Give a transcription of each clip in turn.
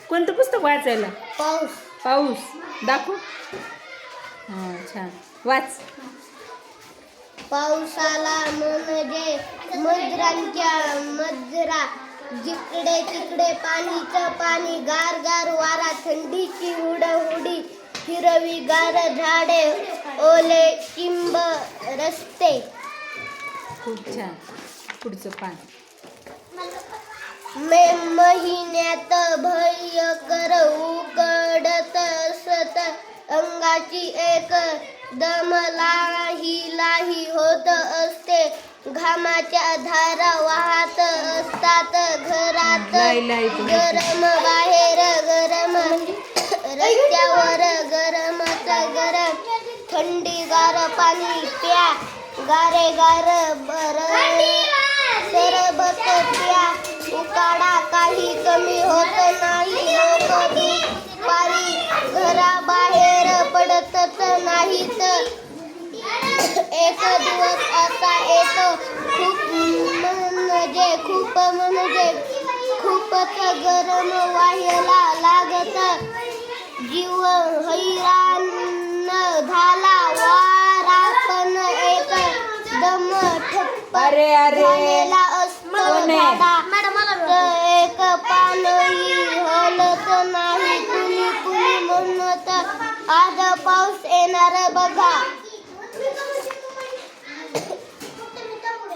कोणतं पुस्तक वाचायला? पाऊस. पाऊस. दाखव. हां, छान. वाच. पावसाला म्हणजे मजरांच्या मजरा, जिकडे तिकडे पाणीचं पाणी, गार गार वारा, थंडीची हुडहुडी, हिरवीगार झाडे, ओले चिंब रस्ते. खूप छान. पुढचं पान. मे महिन्यात भयंकर उकडत असत, अंगाची एक दम लाही लाही होत असते, घामाच्या धारा वाहत असतात, घरात गरम, बाहेर गरम, रस्त्यावर गरमच गरम, थंडीगार पाणी प्या, गारे गार सरबत प्या, उकाडा काही कमी होत नाही, लोक दुपारी घराबाहेर पडतच नाहीत. एक दिवस असा येतो, खूपच गरम व्हायला लागत, जीव हैराण झाला, वारा पण एक दम ठप्प झालेला असतो, एक पानही हलत नाही, कुणी कुणी म्हणत आज पाऊस येणार बघा.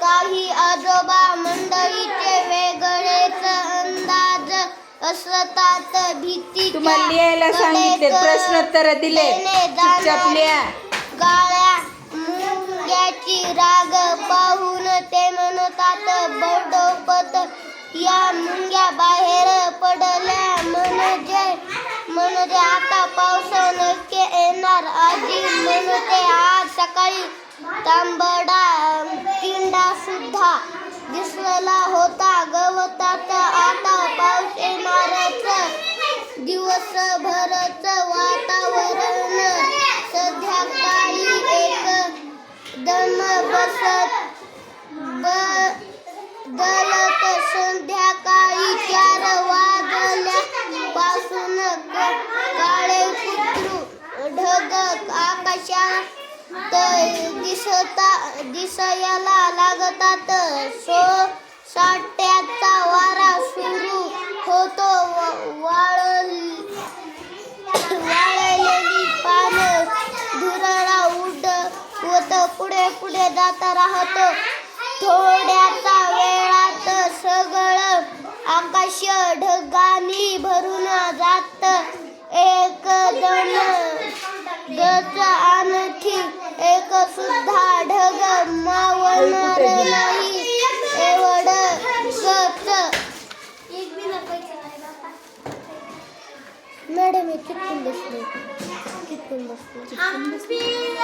काही आजोबा मंडळीचे वेगळेच अंदाज असतात, भीतीच्या तुम्हाला लिहायला सांगितले, प्रश्नोत्तर दिले, चुपचाप लिहा. गाळ्या मुंग्याची राग पाहून ते म्हणतात बडोपत, या मुंग्या बाहेर पडल्या म्हणजे आता पाऊस नक्की येणार. आजी म्हणते आज सकाळी तांबडा किंडा सुद्धा दिसला होता गवतात, आता पाऊस येणारच. दिवसभरच वातावरण संध्याकाळी एकदम बदलत, संध्याकाळी 4 वाजल्यापासून काळे कुत्रू ढग आकाशात दिसायला लागतात, सोसाट्याचा वारा सुरू होतो, वाळलेली पानं धुरळा उडवत पुढे पुढे जात राहतो, थोड्याच वेळात सगळं आकाश ढगांनी भरून जात, एकदम गच आणखी एक सुद्धा ढग मावळणार नाही एवढं गच. मॅडम हे चिटकून बसले.